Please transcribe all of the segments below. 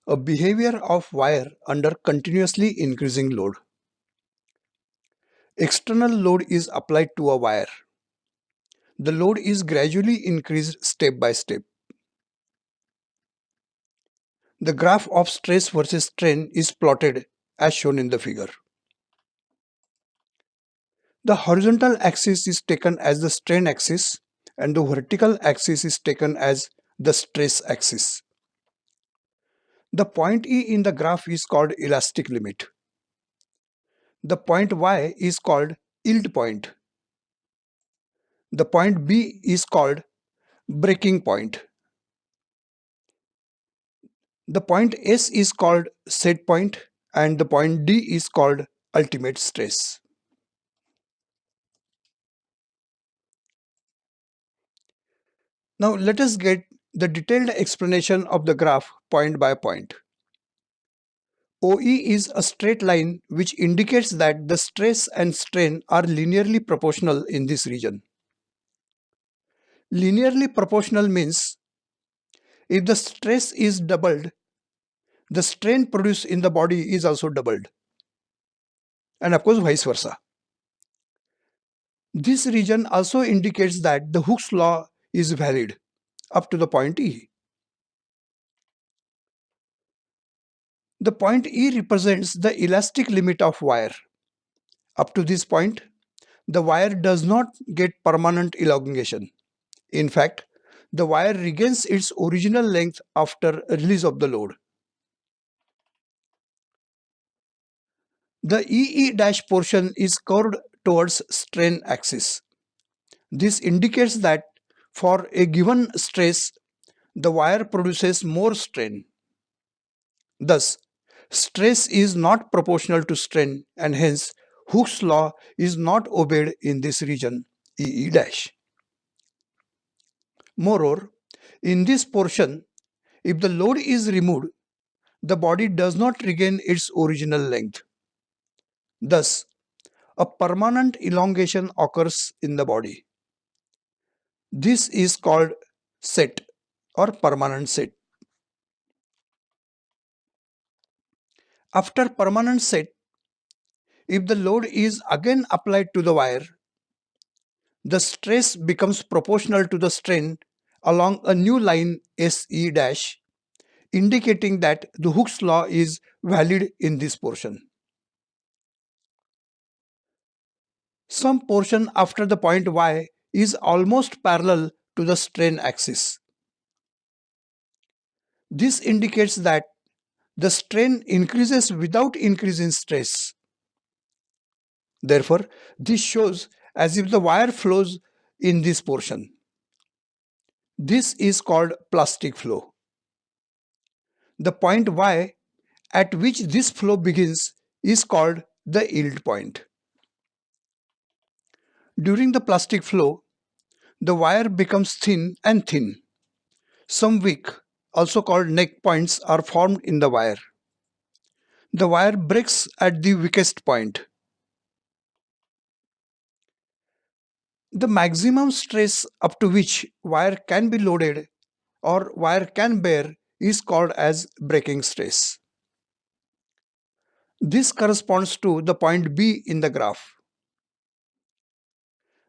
A behavior of wire under continuously increasing load. External load is applied to a wire. The load is gradually increased step by step. The graph of stress versus strain is plotted as shown in the figure. The horizontal axis is taken as the strain axis and the vertical axis is taken as the stress axis. The point E in the graph is called elastic limit. The point Y is called yield point. The point B is called breaking point. The point S is called set point and the point D is called ultimate stress. Now let us get the detailed explanation of the graph point by point. OE is a straight line which indicates that the stress and strain are linearly proportional in this region. Linearly proportional means if the stress is doubled, the strain produced in the body is also doubled, and of course vice versa. This region also indicates that the Hooke's law is valid up to the point E. The point E represents the elastic limit of wire. Up to this point, the wire does not get permanent elongation. In fact, the wire regains its original length after release of the load. The EE' portion is curved towards strain axis. This indicates that for a given stress, the wire produces more strain. Thus, stress is not proportional to strain and hence Hooke's law is not obeyed in this region EE'. Moreover, in this portion, if the load is removed, the body does not regain its original length. Thus, a permanent elongation occurs in the body. This is called set or permanent set. After permanent set, if the load is again applied to the wire, the stress becomes proportional to the strain along a new line SE', indicating that the Hooke's law is valid in this portion. Some portion after the point Y is almost parallel to the strain axis. This indicates that the strain increases without increase in stress. Therefore, this shows as if the wire flows in this portion. This is called plastic flow. The point Y at which this flow begins is called the yield point. During the plastic flow, the wire becomes thin and thin. Some weak, also called neck points, are formed in the wire. The wire breaks at the weakest point. The maximum stress up to which wire can be loaded or wire can bear is called as breaking stress. This corresponds to the point B in the graph.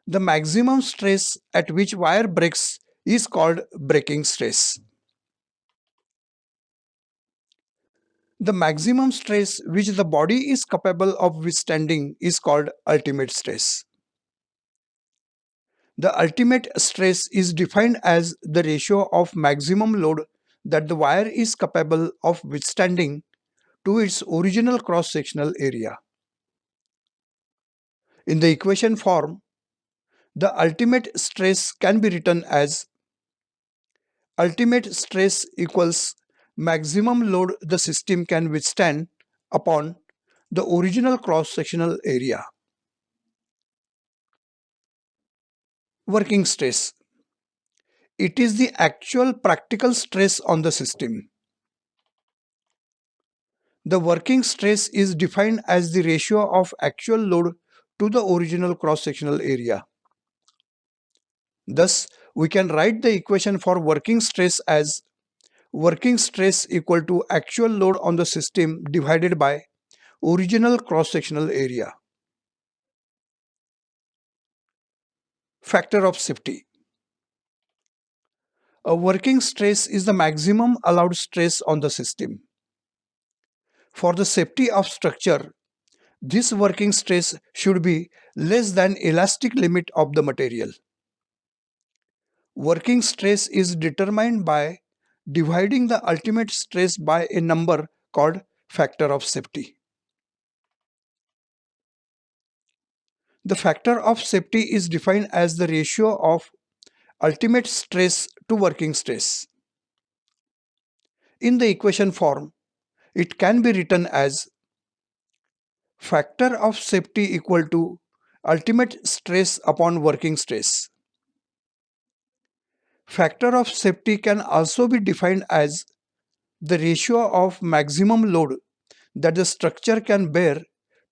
The maximum stress at which wire breaks is called breaking stress. The maximum stress which the body is capable of withstanding is called ultimate stress. The ultimate stress is defined as the ratio of maximum load that the wire is capable of withstanding to its original cross-sectional area. In the equation form, the ultimate stress can be written as ultimate stress equals maximum load the system can withstand upon the original cross-sectional area. Working stress. It is the actual practical stress on the system. The working stress is defined as the ratio of actual load to the original cross-sectional area. Thus, we can write the equation for working stress as working stress equal to actual load on the system divided by original cross-sectional area. Factor of safety. A working stress is the maximum allowed stress on the system. For the safety of structure, this working stress should be less than elastic limit of the material. Working stress is determined by dividing the ultimate stress by a number called factor of safety. The factor of safety is defined as the ratio of ultimate stress to working stress. In the equation form, it can be written as factor of safety equal to ultimate stress upon working stress. Factor of safety can also be defined as the ratio of maximum load that the structure can bear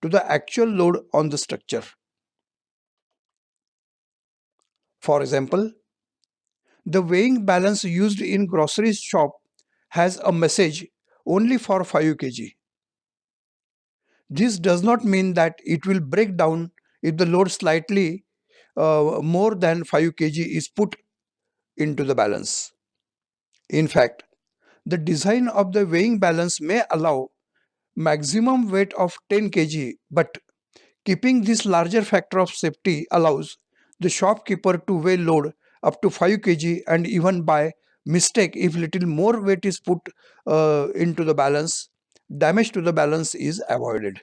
to the actual load on the structure. For example, the weighing balance used in grocery shop has a message only for 5 kg. This does not mean that it will break down if the load slightly more than 5 kg is put into the balance. In fact, the design of the weighing balance may allow maximum weight of 10 kg, but keeping this larger factor of safety allows the shopkeeper to weigh load up to 5 kg, and even by mistake if little more weight is put into the balance, damage to the balance is avoided.